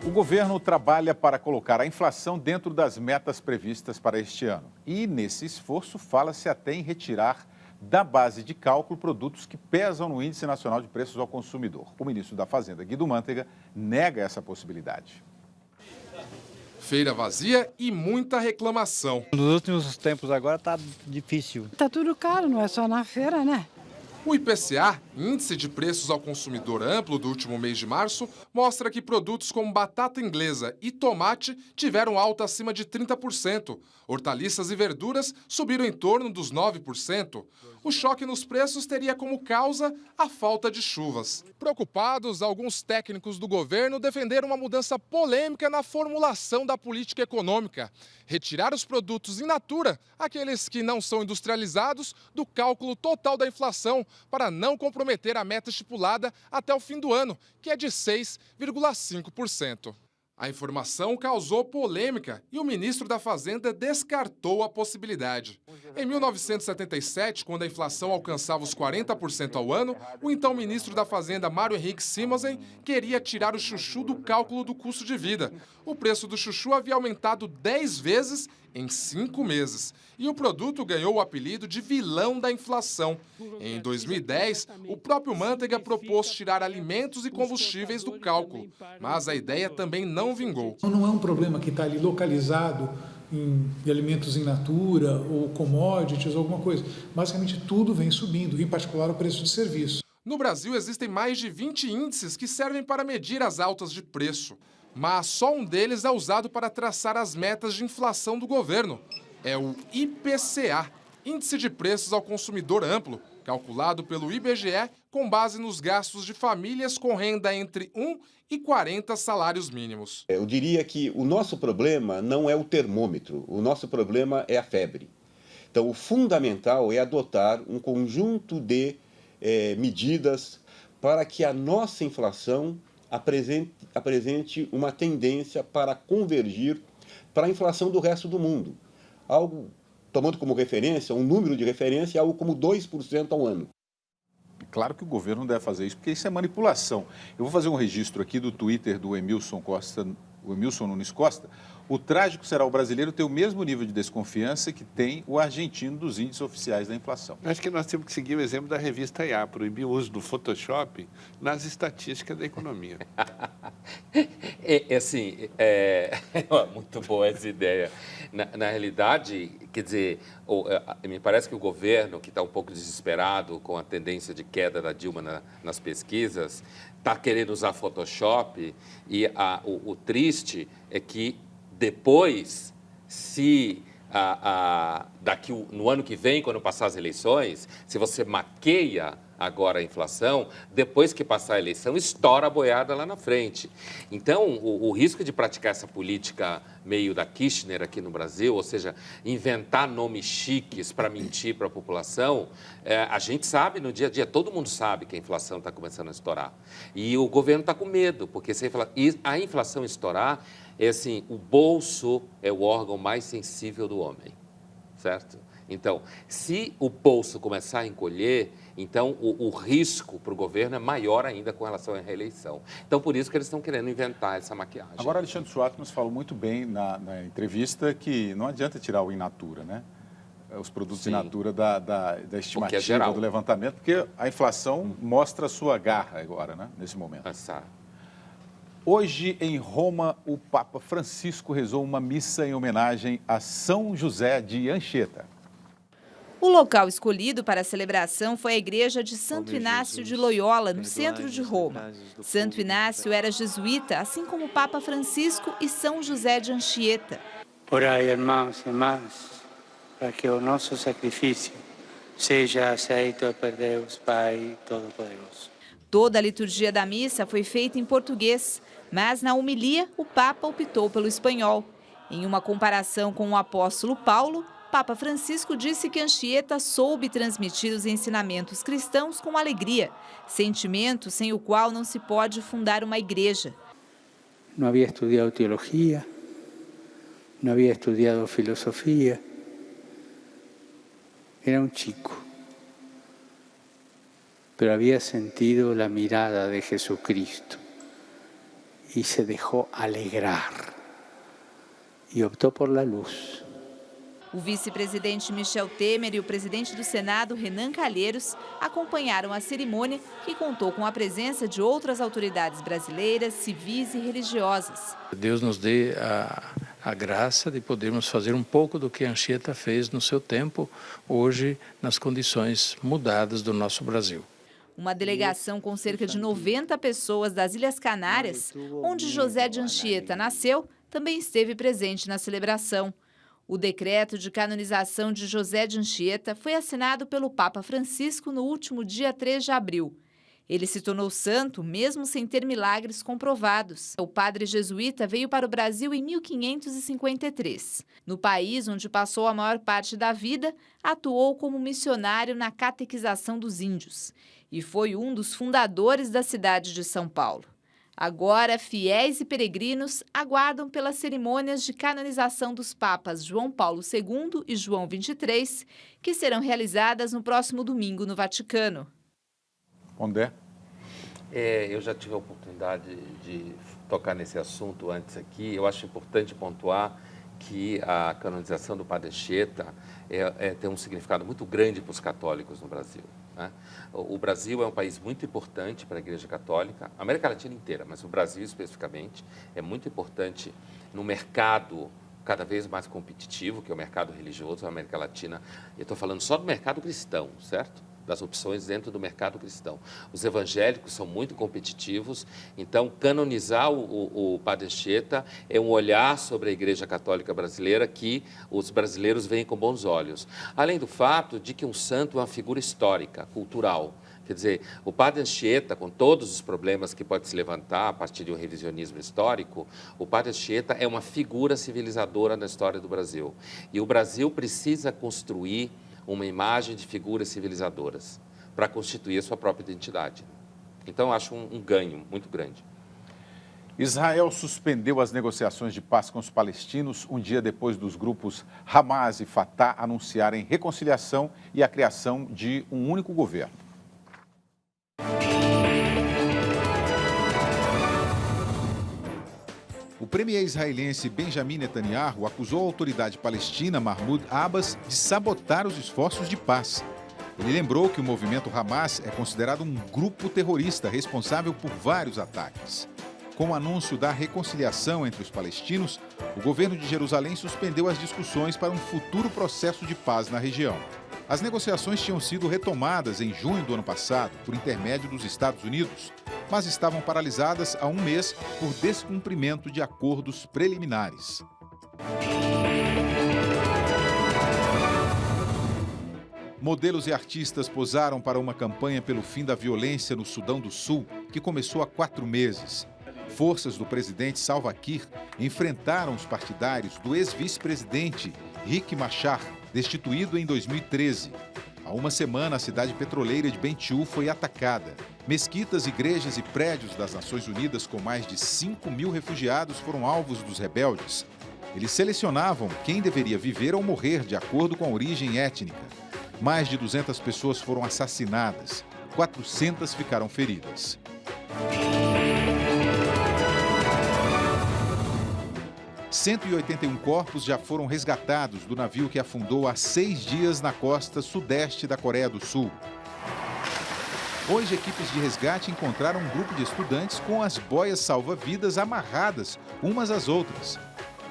O governo trabalha para colocar a inflação dentro das metas previstas para este ano. E, nesse esforço, fala-se até em retirar da base de cálculo produtos que pesam no Índice Nacional de Preços ao Consumidor. O ministro da Fazenda, Guido Mantega, nega essa possibilidade. Feira vazia e muita reclamação. Nos últimos tempos agora está difícil. Tá tudo caro, não é só na feira, né? O IPCA, Índice de Preços ao Consumidor Amplo do último mês de março, mostra que produtos como batata inglesa e tomate tiveram alta acima de 30%. Hortaliças e verduras subiram em torno dos 9%. O choque nos preços teria como causa a falta de chuvas. Preocupados, alguns técnicos do governo defenderam uma mudança polêmica na formulação da política econômica. Retirar os produtos in natura, aqueles que não são industrializados, do cálculo total da inflação, para não comprometer a meta estipulada até o fim do ano, que é de 6,5%. A informação causou polêmica e o ministro da Fazenda descartou a possibilidade. Em 1977, quando a inflação alcançava os 40% ao ano, o então ministro da Fazenda, Mário Henrique Simonsen, queria tirar o chuchu do cálculo do custo de vida. O preço do chuchu havia aumentado 10 vezes em 5 meses. E o produto ganhou o apelido de vilão da inflação. Em 2010, o próprio Mantega propôs tirar alimentos e combustíveis do cálculo, mas a ideia também não vingou. Não é um problema que está ali localizado em alimentos in natura ou commodities, alguma coisa. Basicamente tudo vem subindo, em particular o preço de serviço. No Brasil existem mais de 20 índices que servem para medir as altas de preço. Mas só um deles é usado para traçar as metas de inflação do governo. É o IPCA, Índice de Preços ao Consumidor Amplo, calculado pelo IBGE com base nos gastos de famílias com renda entre 1 e 40 salários mínimos. Eu diria que o nosso problema não é o termômetro, o nosso problema é a febre. Então, o fundamental é adotar um conjunto de medidas para que a nossa inflação apresente uma tendência para convergir para a inflação do resto do mundo. Algo, tomando como referência, um número de referência, algo como 2% ao ano. Claro que o governo não deve fazer isso, porque isso é manipulação. Eu vou fazer um registro aqui do Twitter do Emilson Nunes Costa. O trágico será o brasileiro ter o mesmo nível de desconfiança que tem o argentino dos índices oficiais da inflação. Acho que nós temos que seguir o exemplo da revista IA, proibir o uso do Photoshop nas estatísticas da economia. Muito boa essa ideia. Na realidade, quer dizer, me parece que o governo, que está um pouco desesperado com a tendência de queda da Dilma nas pesquisas, está querendo usar Photoshop e o triste é que depois, se no ano que vem, quando passar as eleições, se você maqueia agora a inflação, depois que passar a eleição, estoura a boiada lá na frente. Então, o risco de praticar essa política meio da Kirchner aqui no Brasil, ou seja, inventar nomes chiques para mentir para a população, a gente sabe no dia a dia, todo mundo sabe que a inflação está começando a estourar. E o governo está com medo, porque se a inflação estourar, o bolso é o órgão mais sensível do homem, certo? Então, se o bolso começar a encolher, então o risco para o governo é maior ainda com relação à reeleição. Então, por isso que eles estão querendo inventar essa maquiagem. Agora, Alexandre Schwartzman falou muito bem na entrevista que não adianta tirar o in natura, né? Os produtos in natura da estimativa do levantamento, porque a inflação mostra a sua garra agora, né? Nesse momento. Hoje, em Roma, o Papa Francisco rezou uma missa em homenagem a São José de Anchieta. O local escolhido para a celebração foi a igreja de Santo Inácio de Loyola, no centro de Roma. Santo Inácio era jesuíta, assim como o Papa Francisco e São José de Anchieta. Orai, irmãos e irmãs, para que o nosso sacrifício seja aceito por Deus Pai Todo-Poderoso. Toda a liturgia da missa foi feita em português, mas na homilia o Papa optou pelo espanhol. Em uma comparação com o apóstolo Paulo, Papa Francisco disse que Anchieta soube transmitir os ensinamentos cristãos com alegria, sentimento sem o qual não se pode fundar uma igreja. Não havia estudado teologia, não havia estudado filosofia, era chico, mas havia sentido a mirada de Jesucristo y se dejó alegrar y optó por la luz. O vice-presidente Michel Temer e o presidente do Senado, Renan Calheiros, acompanharam a cerimônia, que contou com a presença de outras autoridades brasileiras, civis e religiosas. Deus nos dê a graça de podermos fazer um pouco do que Anchieta fez no seu tempo, hoje nas condições mudadas do nosso Brasil. Uma delegação com cerca de 90 pessoas das Ilhas Canárias, onde José de Anchieta nasceu, também esteve presente na celebração. O decreto de canonização de José de Anchieta foi assinado pelo Papa Francisco no último dia 3 de abril. Ele se tornou santo mesmo sem ter milagres comprovados. O padre jesuíta veio para o Brasil em 1553. No país, onde passou a maior parte da vida, atuou como missionário na catequização dos índios e foi um dos fundadores da cidade de São Paulo. Agora, fiéis e peregrinos aguardam pelas cerimônias de canonização dos papas João Paulo II e João XXIII, que serão realizadas no próximo domingo no Vaticano. Pondé? Eu já tive a oportunidade de tocar nesse assunto antes aqui. Eu acho importante pontuar que a canonização do Padre Anchieta tem um significado muito grande para os católicos no Brasil, né? O Brasil é um país muito importante para a Igreja Católica, a América Latina inteira, mas o Brasil especificamente é muito importante no mercado cada vez mais competitivo, que é o mercado religioso da América Latina. Eu estou falando só do mercado cristão, certo? Das opções dentro do mercado cristão. Os evangélicos são muito competitivos, então canonizar o Padre Anchieta é um olhar sobre a Igreja Católica brasileira que os brasileiros veem com bons olhos. Além do fato de que um santo é uma figura histórica, cultural. Quer dizer, o Padre Anchieta, com todos os problemas que pode se levantar a partir de um revisionismo histórico, o Padre Anchieta é uma figura civilizadora na história do Brasil. E o Brasil precisa construir uma imagem de figuras civilizadoras para constituir a sua própria identidade. Então, acho um ganho muito grande. Israel suspendeu as negociações de paz com os palestinos um dia depois dos grupos Hamas e Fatah anunciarem reconciliação e a criação de um único governo. O premier israelense Benjamin Netanyahu acusou a autoridade palestina Mahmoud Abbas de sabotar os esforços de paz. Ele lembrou que o movimento Hamas é considerado um grupo terrorista responsável por vários ataques. Com o anúncio da reconciliação entre os palestinos, o governo de Jerusalém suspendeu as discussões para um futuro processo de paz na região. As negociações tinham sido retomadas em junho do ano passado por intermédio dos Estados Unidos, mas estavam paralisadas há um mês por descumprimento de acordos preliminares. Modelos e artistas posaram para uma campanha pelo fim da violência no Sudão do Sul, que começou há 4 meses. Forças do presidente Salva Kiir enfrentaram os partidários do ex-vice-presidente Riek Machar, destituído em 2013. Há uma semana, a cidade petroleira de Bentiu foi atacada. Mesquitas, igrejas e prédios das Nações Unidas com mais de 5.000 refugiados foram alvos dos rebeldes. Eles selecionavam quem deveria viver ou morrer de acordo com a origem étnica. Mais de 200 pessoas foram assassinadas, 400 ficaram feridas. – 181 corpos já foram resgatados do navio que afundou há 6 dias na costa sudeste da Coreia do Sul. Hoje, equipes de resgate encontraram um grupo de estudantes com as boias salva-vidas amarradas umas às outras.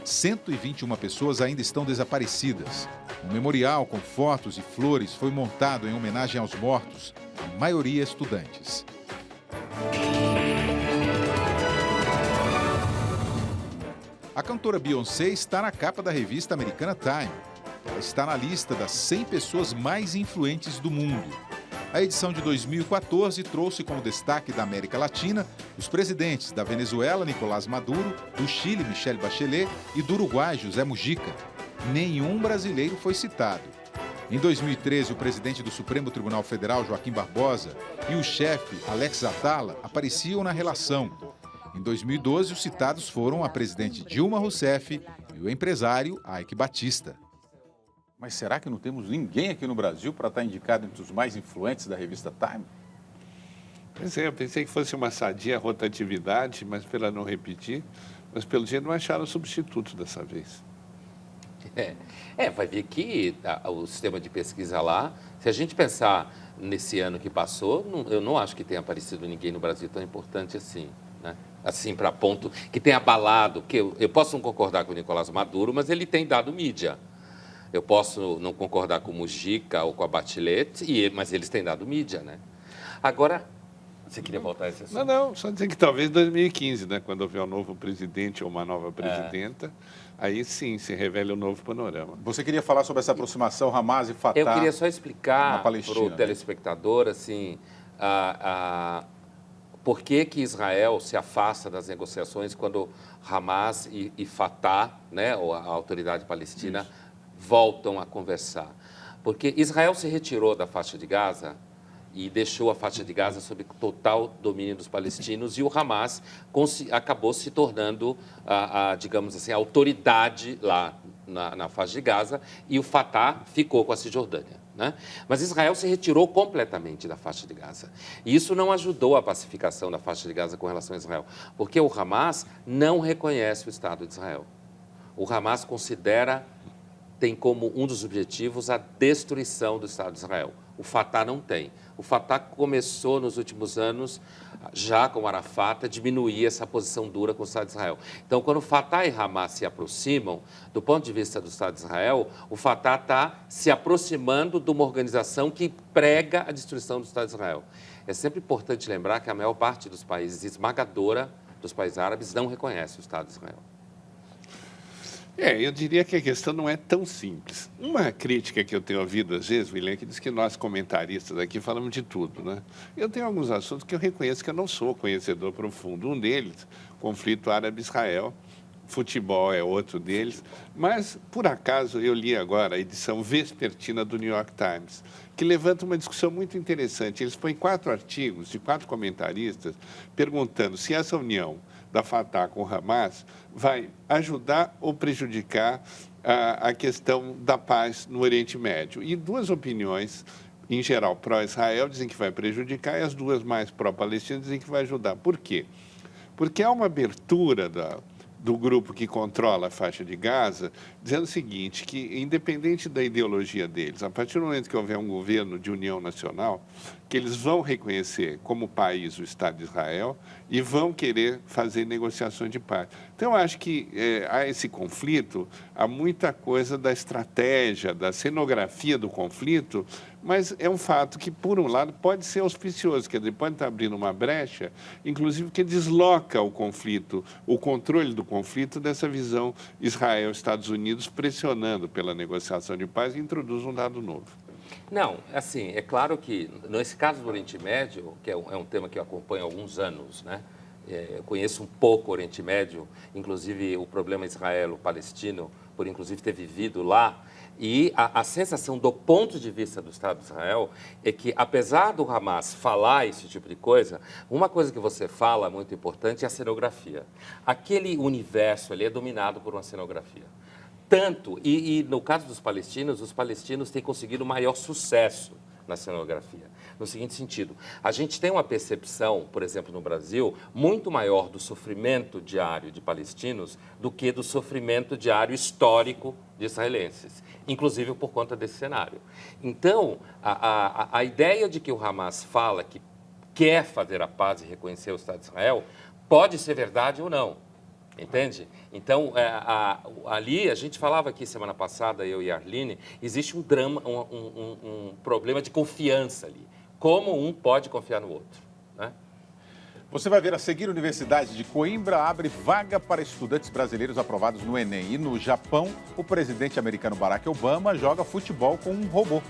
121 pessoas ainda estão desaparecidas. Um memorial com fotos e flores foi montado em homenagem aos mortos, a maioria estudantes. A cantora Beyoncé está na capa da revista americana Time. Ela está na lista das 100 pessoas mais influentes do mundo. A edição de 2014 trouxe como destaque da América Latina os presidentes da Venezuela, Nicolás Maduro, do Chile, Michelle Bachelet, e do Uruguai, José Mujica. Nenhum brasileiro foi citado. Em 2013, o presidente do Supremo Tribunal Federal, Joaquim Barbosa, e o chefe, Alex Atala, apareciam na relação. Em 2012, os citados foram a presidente Dilma Rousseff e o empresário Eike Batista. Mas será que não temos ninguém aqui no Brasil para estar indicado entre os mais influentes da revista Time? Pois é, eu pensei que fosse uma sadia rotatividade, mas pela não repetir, mas pelo jeito não acharam substituto dessa vez. Vai ver que o sistema de pesquisa lá, se a gente pensar nesse ano que passou, eu não acho que tenha aparecido ninguém no Brasil tão importante assim, né? Assim, para ponto que tenha abalado, porque eu posso não concordar com o Nicolás Maduro, mas ele tem dado mídia. Eu posso não concordar com o Mujica ou com a Bachelet, mas eles têm dado mídia, né? Agora, você queria voltar a esse assunto? Não, só dizer que talvez 2015, né, quando houver um novo presidente ou uma nova presidenta, aí sim se revele um novo panorama. Você queria falar sobre essa aproximação Hamas e Fatah? Eu queria só explicar para o né? telespectador, assim, por que Israel se afasta das negociações quando Hamas e Fatah, né, ou a autoridade palestina, voltam a conversar. Porque Israel se retirou da faixa de Gaza e deixou a faixa de Gaza sob total domínio dos palestinos, e o Hamas acabou se tornando, digamos assim, a autoridade lá na faixa de Gaza, e o Fatah ficou com a Cisjordânia, né? Mas Israel se retirou completamente da faixa de Gaza. E isso não ajudou a pacificação da faixa de Gaza com relação a Israel, porque o Hamas não reconhece o Estado de Israel. O Hamas tem como um dos objetivos a destruição do Estado de Israel. O Fatah não tem. O Fatah começou nos últimos anos, já com Arafat, a diminuir essa posição dura com o Estado de Israel. Então, quando o Fatah e Hamas se aproximam, do ponto de vista do Estado de Israel, o Fatah está se aproximando de uma organização que prega a destruição do Estado de Israel. É sempre importante lembrar que a maior parte dos países, esmagadora dos países árabes, não reconhece o Estado de Israel. Eu diria que a questão não é tão simples. Uma crítica que eu tenho ouvido às vezes, William, que diz que nós comentaristas aqui falamos de tudo, né? Eu tenho alguns assuntos que eu reconheço que eu não sou conhecedor profundo. Um deles, conflito árabe-israel, futebol é outro deles, mas, por acaso, eu li agora a edição vespertina do New York Times, que levanta uma discussão muito interessante. Eles põem 4 artigos de 4 comentaristas perguntando se essa união da Fatah com o Hamas vai ajudar ou prejudicar a questão da paz no Oriente Médio. E 2 opiniões, em geral, pró-Israel, dizem que vai prejudicar, e as 2 mais pró-palestinas dizem que vai ajudar. Por quê? Porque há uma abertura do grupo que controla a faixa de Gaza, dizendo o seguinte, que independente da ideologia deles, a partir do momento que houver um governo de união nacional, que eles vão reconhecer como país o Estado de Israel e vão querer fazer negociações de paz. Então, eu acho que há esse conflito, há muita coisa da estratégia, da cenografia do conflito, mas é um fato que, por um lado, pode ser auspicioso, quer dizer, pode estar abrindo uma brecha, inclusive que desloca o conflito, o controle do conflito dessa visão Israel-Estados Unidos pressionando pela negociação de paz e introduz um dado novo. Não, assim, é claro que, nesse caso do Oriente Médio, que é um tema que eu acompanho há alguns anos, né? Eu conheço um pouco o Oriente Médio, inclusive o problema israelo-palestino, por inclusive ter vivido lá, e a sensação do ponto de vista do Estado de Israel é que, apesar do Hamas falar esse tipo de coisa, uma coisa que você fala muito importante é a cenografia. Aquele universo ali é dominado por uma cenografia. Tanto, e no caso dos palestinos, os palestinos têm conseguido maior sucesso na cenografia. No seguinte sentido, a gente tem uma percepção, por exemplo, no Brasil, muito maior do sofrimento diário de palestinos do que do sofrimento diário histórico de israelenses, inclusive por conta desse cenário. Então, a ideia de que o Hamas fala que quer fazer a paz e reconhecer o Estado de Israel pode ser verdade ou não. Entende? Então, ali, a gente falava aqui semana passada, eu e a Arline, existe um drama, um problema de confiança ali. Como um pode confiar no outro, né? Você vai ver a seguir, a Universidade de Coimbra abre vaga para estudantes brasileiros aprovados no Enem. E no Japão, o presidente americano Barack Obama joga futebol com um robô.